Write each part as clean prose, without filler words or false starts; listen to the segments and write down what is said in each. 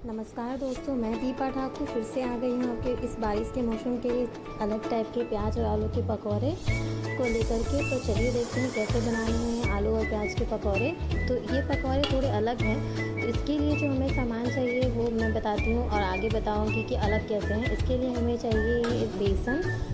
नमस्कार दोस्तों, मैं दीपा ठाकुर फिर से आ गई हूँ आपके इस बारिश के मौसम के लिए अलग टाइप के प्याज और आलू के पकौड़े को लेकर के। तो चलिए देखते हैं कैसे बनाने हैं आलू और प्याज के पकौड़े। तो ये पकौड़े थोड़े अलग हैं, तो इसके लिए जो हमें सामान चाहिए वो मैं बताती हूँ और आगे बताऊँगी कि अलग कैसे हैं। इसके लिए हमें चाहिए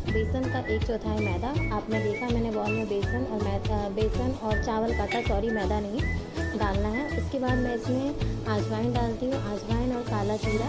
बेसन का 1/4 मैदा। आपने देखा मैंने बॉल में बेसन और चावल काटा, सॉरी मैदा नहीं डालना है। उसके बाद मैं इसमें अजवाइन डालती हूँ, अजवाइन और काला जीरा।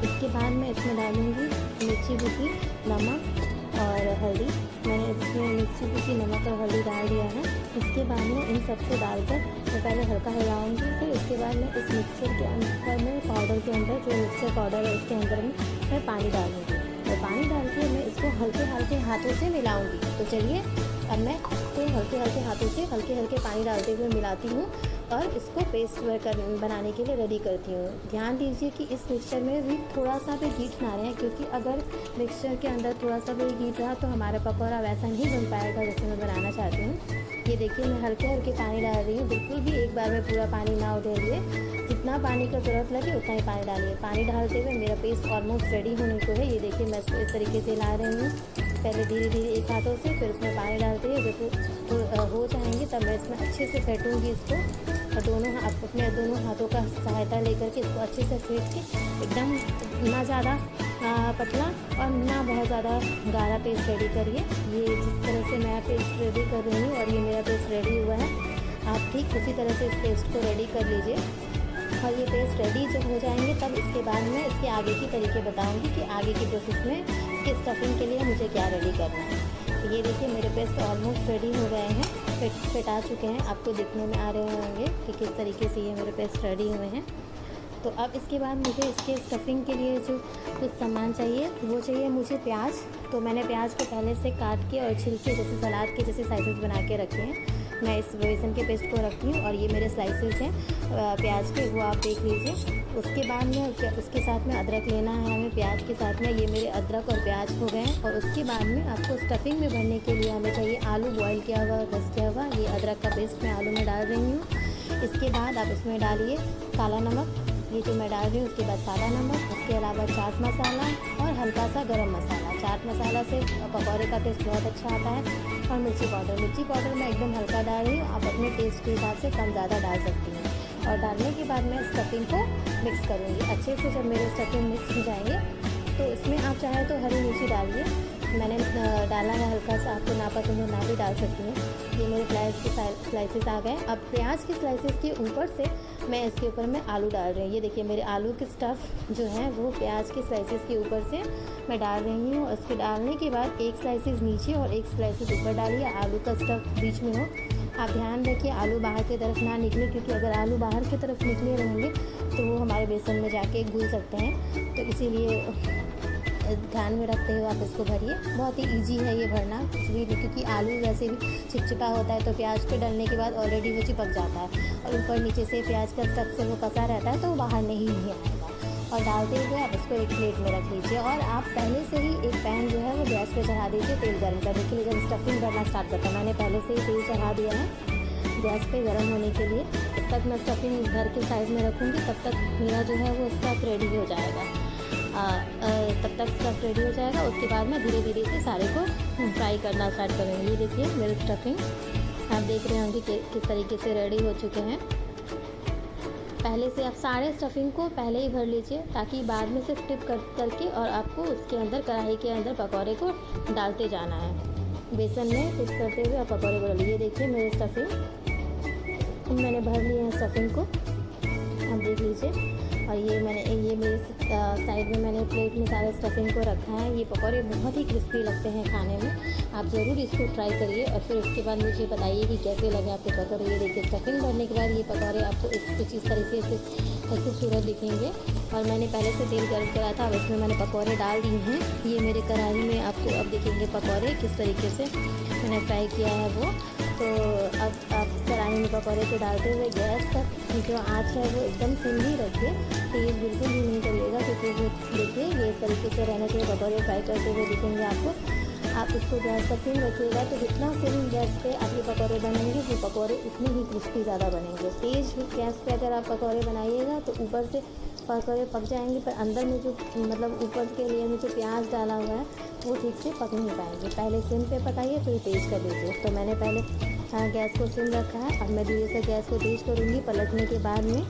इसके बाद मैं इसमें डालूँगी मिर्ची भुनी, नमक और हल्दी। मैंने इसमें मिर्ची भुनी, नमक और हल्दी डाल दिया है। इसके बाद में इन सबको डालकर मैं पहले हल्का हिलाऊँगी। फिर इसके बाद में इस मिक्सर के अंदर में पाउडर के अंदर जो मिक्सर पाउडर है उसके अंदर में मैं पानी डालूँगी और पानी डाल के मैं इसको हल्के हल्के हाथों से मिलाऊँगी। तो चलिए अब मैं इसको हल्के हल्के हाथों से हल्के पानी डालते हुए मिलाती हूँ और इसको पेस्ट बनाने के लिए रेडी करती हूँ। ध्यान दीजिए कि इस मिक्सचर में भी थोड़ा सा भी हीट ना रहे, क्योंकि अगर मिक्सचर के अंदर थोड़ा सा भी हीट रहा तो हमारा पकौड़ा वैसा नहीं बन पाएगा जैसे मैं बनाना चाहती हूँ। ये देखिए मैं हल्के पानी डाल रही हूँ, बिल्कुल भी एक बार में पूरा पानी ना उधेलिए। जितना पानी का ज़रूरत लगे उतना ही पानी डालिए। पानी डालते हुए मेरा पेस्ट ऑलमोस्ट रेडी होने को है। ये देखिए मैं इसको इस तरीके से ला रही हूँ, पहले धीरे धीरे एक हाथों से, फिर उसमें पानी डालते हुए जब हो जाएंगे तब मैं इसमें अच्छे से फेंटूँगी इसको। और अपने दोनों हाथों का सहायता लेकर के इसको अच्छे से फेंट के एकदम ना ज़्यादा पतला और ना बहुत ज़्यादा गाढ़ा पेस्ट रेडी करिए। ये जिस तरह से मैं पेस्ट रेडी कर रही हूँ और ये मेरा पेस्ट रेडी हुआ है, आप ठीक उसी तरह से इस पेस्ट को रेडी कर लीजिए। और ये पेस्ट रेडी जब हो जाएंगे तब इसके बाद में इसके आगे की तरीके बताऊंगी कि आगे की प्रोसेस में इसके स्टफिंग के लिए मुझे क्या रेडी करना है। तो ये देखिए मेरे पेस्ट ऑलमोस्ट रेडी हो गए हैं, फिट आ चुके हैं। आपको दिखने में आ रहे होंगे कि किस तरीके से ये मेरे पेस्ट रेडी हुए हैं। तो अब इसके बाद मुझे इसके स्टफिंग के लिए जो कुछ सामान चाहिए वो चाहिए मुझे प्याज। तो मैंने प्याज को पहले से काट के और छिलके जैसे सलाद के जैसे साइजेस बना के रखे हैं। मैं इस बेसन के पेस्ट को रखती हूँ और ये मेरे स्लाइसेस हैं प्याज के, वो आप देख लीजिए। उसके बाद में उसके साथ में अदरक लेना है हमें प्याज के साथ में। ये मेरे अदरक और प्याज हो गए। और उसके बाद में आपको स्टफिंग में भरने के लिए हमें चाहिए आलू बॉईल किया हुआ, घस किया हुआ। ये अदरक का पेस्ट मैं आलू में डाल रही हूँ। इसके बाद आप इसमें डालिए काला नमक, ये जो मैं डाल रही हूँ। उसके बाद सादा नमक, उसके अलावा चाट मसाला और हल्का सा गरम मसाला। चाट मसाला से पकौड़े का टेस्ट बहुत अच्छा आता है। और मिर्ची पाउडर मैं एकदम हल्का डाल रही हूँ, आप अपने टेस्ट के हिसाब से कम ज़्यादा डाल सकती हैं। और डालने के बाद मैं स्टफिंग को मिक्स करूँगी अच्छे से। जब मेरे स्टफिंग मिक्स हो जाएंगे तो इसमें आप चाहे तो हरी मिर्ची डालिए, मैंने डाला है हल्का सा, आपको ना पसंद हो ना भी डाल सकती हैं। ये मेरे प्याज के स्लाइसेस आ गए। अब प्याज के स्लाइसेस के ऊपर से मैं इसके ऊपर मैं आलू डाल रही हूँ। ये देखिए मेरे आलू के स्टफ़ जो है वो प्याज के स्लाइसेस के ऊपर से मैं डाल रही हूँ। उसके डालने के बाद एक स्लाइसेस नीचे और एक स्लाइसेस ऊपर डालिए, आलू का स्टफ़ बीच में हो। आप ध्यान रखिए आलू बाहर की तरफ ना निकले, क्योंकि अगर आलू बाहर की तरफ निकले रहेंगे तो वो हमारे बेसन में जाके घुल सकते हैं। तो इसीलिए ध्यान में रखते हुए आप इसको भरिए। बहुत ही इजी है ये भरना कुछ भी, क्योंकि आलू वैसे भी चिपचिपा होता है तो प्याज पे डलने के बाद ऑलरेडी वो चिपक जाता है और ऊपर नीचे से प्याज का स्टफ से वो कसा रहता है तो वो बाहर नहीं आएगा। और डालते हुए आप इसको एक प्लेट में रख लीजिए। और आप पहले से ही एक पैन जो है वो गैस पे चढ़ा दीजिए तेल गर्म करने के लिए। जब स्टफिंग करना स्टार्ट करता है मैंने पहले से ही तेल चढ़ा दिया है गैस पे गर्म होने के लिए। जब तक मैं स्टफिंग घर के साइड में रखूँगी तब तक मेरा जो है वो स्टफ रेडी हो जाएगा। तब तक स्टफ रेडी हो जाएगा। उसके बाद मैं धीरे धीरे से सारे को फ्राई करना स्टार्ट करूँगी। ये देखिए मेरे स्टफिंग आप देख रहे होंगे कि किस तरीके से रेडी हो चुके हैं। पहले से आप सारे स्टफिंग को पहले ही भर लीजिए, ताकि बाद में से टिप करके और आपको उसके अंदर कढ़ाई के अंदर पकौड़े को डालते जाना है। बेसन में टिप करते हुए आप पकौड़े को डालिए। ये देखिए मेरे स्टफिंग मैंने भर लिए हैं स्टफिंग को, आप देख लीजिए। और ये मेरे साइड में मैंने प्लेट में सारे स्टफिंग को रखा है। ये पकौड़े बहुत ही क्रिस्पी लगते हैं खाने में, आप ज़रूर इसको ट्राई करिए। और फिर उसके बाद मुझे बताइए कि कैसे लगे आपके पकौड़े। ये देखिए स्टफिंग भरने के बाद ये पकौड़े आपको कुछ इस तरीके से खूबसूरत दिखेंगे। और मैंने पहले से तेल गर्म करा था, अब इसमें मैंने पकौड़े डाल दिए हैं। ये मेरे कढ़ाई में आपको अब दिखेंगे पकौड़े किस तरीके से मैंने फ्राई किया है वो। तो अब आप कढ़ाई में पकौड़े को डालते हुए गैस का जो आँच है वो एकदम सिम ही रखिए, तेज़ बिल्कुल भी नहीं करिएगा, क्योंकि वो देखिए ये इस तरीके से रहना चाहिए। पकौड़े फ्राई करते हुए दिखेंगे आपको। आप इसको गैस का सिम रखिएगा तो जितना सिम गैस पे आप ये पकौड़े बनाएंगे वो पकौड़े उतने ही क्रिस्पी ज़्यादा बनेंगे। तेज़ गैस पे अगर आप पकौड़े बनाइएगा तो ऊपर से पकौड़े पक जाएंगे, पर अंदर में जो मतलब ऊपर के लेयर में जो प्याज डाला हुआ है वो ठीक से पक नहीं पाएंगे। पहले सिम पे पकाइए फिर तेज़ कर दीजिए। तो मैंने पहले गैस को सिम रखा है। अब मैं धीरे से गैस को तेज़ करूँगी पलटने के बाद में,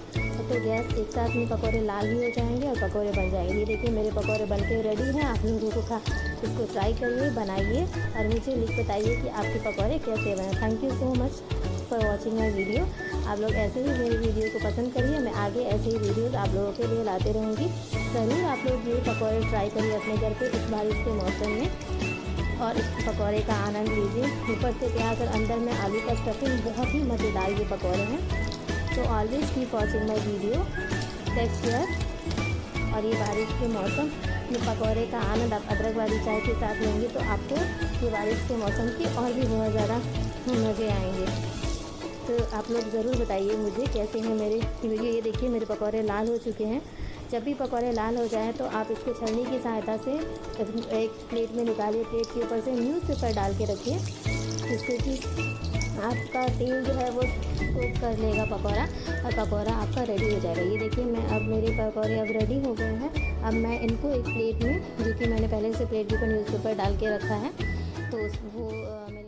तो गैस एक साथ में पकौड़े लाल भी हो जाएंगे और पकौड़े बन जाएंगे। ये देखिए मेरे पकौड़े बन के रेडी हैं। आप लोगों को इसको ट्राई करिए, बनाइए और मुझे लिख बताइए कि आपके पकौड़े कैसे बने। Thank you so much for watching my video. आप लोग ऐसे ही मेरी वीडियो को पसंद करिए, मैं आगे ऐसे ही वीडियोज़ आप लोगों के लिए लाते रहूँगी। ज़रूर आप लोग ये पकौड़े ट्राई करिए अपने घर पे इस बारिश के मौसम में और इस पकौड़े का आनंद लीजिए। ऊपर से प्याज और अंदर में आलू का स्टफिंग, बहुत ही मज़ेदार ये पकौड़े हैं। तो always keep watching my video, take care. और ये बारिश के मौसम ये पकौड़े का आनंद आप अदरक वाली चाय के साथ लेंगे तो आपको ये बारिश के मौसम के और भी बहुत ज़्यादा मज़े आएंगे। तो आप लोग ज़रूर बताइए मुझे कैसे हैं मेरे वीडियो। ये देखिए मेरे पकौड़े लाल हो चुके हैं। जब भी पकौड़े लाल हो जाए तो आप इसको छलनी की सहायता से एक प्लेट में निकालिए। प्लेट के ऊपर से न्यूज़पेपर डाल के रखिए, जिससे कि आपका तेल जो है वो सोख कर लेगा पकौड़ा और पकौड़ा आपका रेडी हो जाएगा। ये देखिए अब मेरे पकौड़े अब रेडी हो गए हैं। अब मैं इनको एक प्लेट में, जो कि मैंने पहले से प्लेट के ऊपर न्यूज़पेपर डाल के रखा है, तो वो मेरे